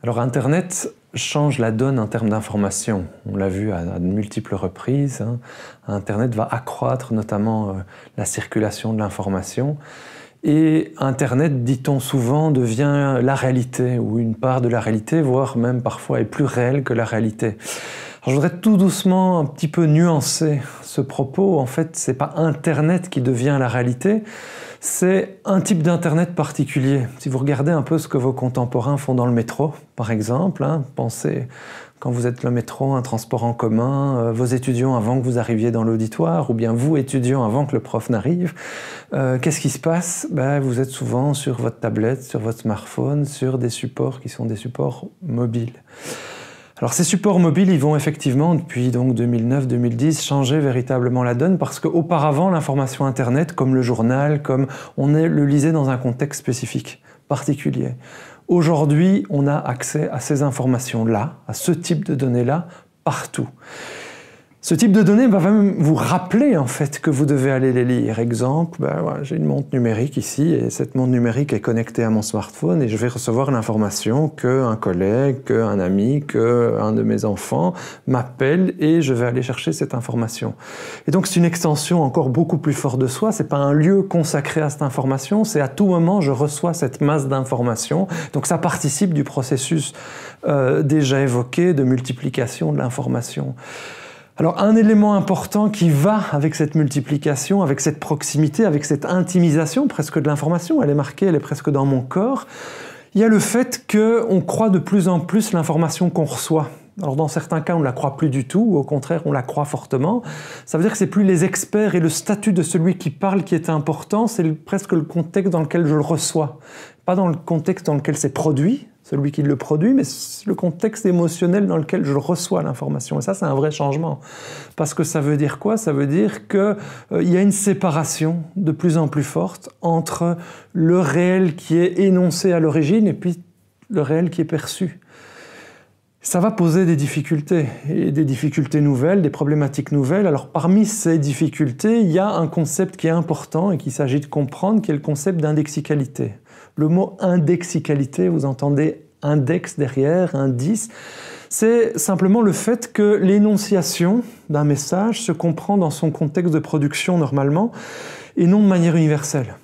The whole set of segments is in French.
Alors Internet change la donne en termes d'information. On l'a vu à de multiples reprises. Internet va accroître notamment la circulation de l'information. Et Internet, dit-on souvent, devient la réalité, ou une part de la réalité, voire même parfois est plus réelle que la réalité. Alors, je voudrais tout doucement un petit peu nuancer ce propos. En fait, ce n'est pas Internet qui devient la réalité, c'est un type d'Internet particulier. Si vous regardez un peu ce que vos contemporains font dans le métro, par exemple, pensez quand vous êtes le métro, un transport en commun, vos étudiants avant que vous arriviez dans l'auditoire, ou bien vous, étudiants, avant que le prof n'arrive, qu'est-ce qui se passe? Vous êtes souvent sur votre tablette, sur votre smartphone, sur des supports qui sont des supports mobiles. Alors ces supports mobiles, ils vont effectivement, depuis 2009-2010, changer véritablement la donne parce qu'auparavant, l'information Internet, comme le journal, comme on le lisait dans un contexte spécifique, particulier. Aujourd'hui, on a accès à ces informations-là, à ce type de données-là, partout. Ce type de données va même vous rappeler en fait que vous devez aller les lire. Exemple, j'ai une montre numérique ici et cette montre numérique est connectée à mon smartphone et je vais recevoir l'information qu'un collègue, qu'un ami, qu'un de mes enfants m'appelle et je vais aller chercher cette information. Et donc c'est une extension encore beaucoup plus forte de soi, c'est pas un lieu consacré à cette information, c'est à tout moment je reçois cette masse d'informations. Donc ça participe du processus déjà évoqué de multiplication de l'information. Alors un élément important qui va avec cette multiplication, avec cette proximité, avec cette intimisation presque de l'information, elle est marquée, elle est presque dans mon corps, il y a le fait qu'on croit de plus en plus l'information qu'on reçoit. Alors dans certains cas, on ne la croit plus du tout, ou au contraire, on la croit fortement. Ça veut dire que c'est plus les experts et le statut de celui qui parle qui est important, c'est presque le contexte dans lequel je le reçois. Pas dans le contexte dans lequel c'est produit, celui qui le produit, mais le contexte émotionnel dans lequel je reçois l'information. Et ça, c'est un vrai changement. Parce que ça veut dire quoi? Ça veut dire qu'il y a une séparation de plus en plus forte entre le réel qui est énoncé à l'origine et puis le réel qui est perçu. Ça va poser des difficultés, et des difficultés nouvelles, des problématiques nouvelles. Alors parmi ces difficultés, il y a un concept qui est important et qu'il s'agit de comprendre, qui est le concept d'indexicalité. Le mot indexicalité, vous entendez index derrière, indice, c'est simplement le fait que l'énonciation d'un message se comprend dans son contexte de production normalement et non de manière universelle.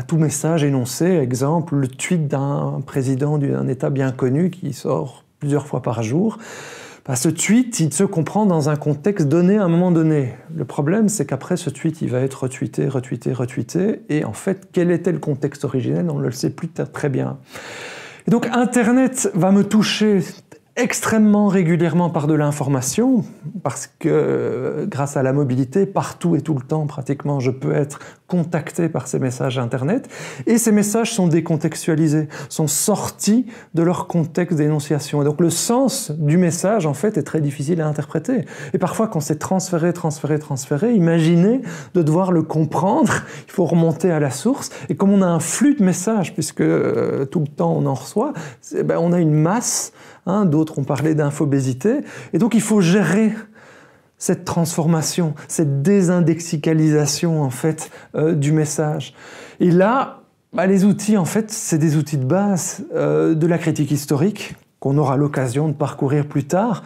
Tout message énoncé, exemple, le tweet d'un président d'un État bien connu qui sort plusieurs fois par jour, ce tweet, il se comprend dans un contexte donné à un moment donné. Le problème, c'est qu'après, ce tweet, il va être retweeté, retweeté, retweeté, et en fait, quel était le contexte originel? On ne le sait plus très bien. Et donc, Internet va me toucher extrêmement régulièrement par de l'information, parce que grâce à la mobilité, partout et tout le temps, pratiquement, je peux être contacté par ces messages Internet, et ces messages sont décontextualisés, sont sortis de leur contexte d'énonciation. Et donc le sens du message, en fait, est très difficile à interpréter. Et parfois, quand c'est transféré, imaginez de devoir le comprendre, il faut remonter à la source, et comme on a un flux de messages, puisque tout le temps on en reçoit, on a une masse, d'autres ont parlé d'infobésité, et donc il faut gérer cette transformation, cette désindexicalisation en fait du message. Et là, les outils en fait, c'est des outils de base de la critique historique qu'on aura l'occasion de parcourir plus tard,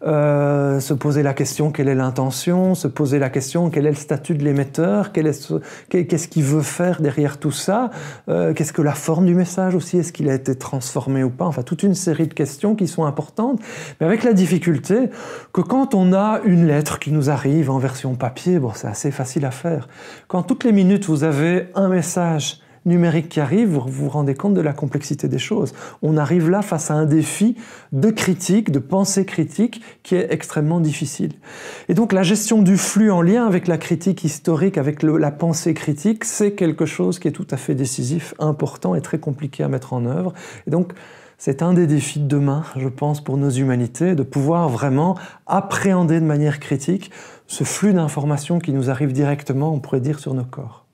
se poser la question quelle est l'intention, se poser la question quel est le statut de l'émetteur, qu'est-ce qu'il veut faire derrière tout ça, qu'est-ce que la forme du message aussi, est-ce qu'il a été transformé ou pas, enfin toute une série de questions qui sont importantes, mais avec la difficulté que quand on a une lettre qui nous arrive en version papier, c'est assez facile à faire. Quand toutes les minutes vous avez un message numérique qui arrive, vous vous rendez compte de la complexité des choses. On arrive là face à un défi de critique, de pensée critique qui est extrêmement difficile. Et donc la gestion du flux en lien avec la critique historique, avec la pensée critique, c'est quelque chose qui est tout à fait décisif, important et très compliqué à mettre en œuvre. Et donc c'est un des défis de demain, je pense, pour nos humanités, de pouvoir vraiment appréhender de manière critique ce flux d'informations qui nous arrive directement, on pourrait dire, sur nos corps.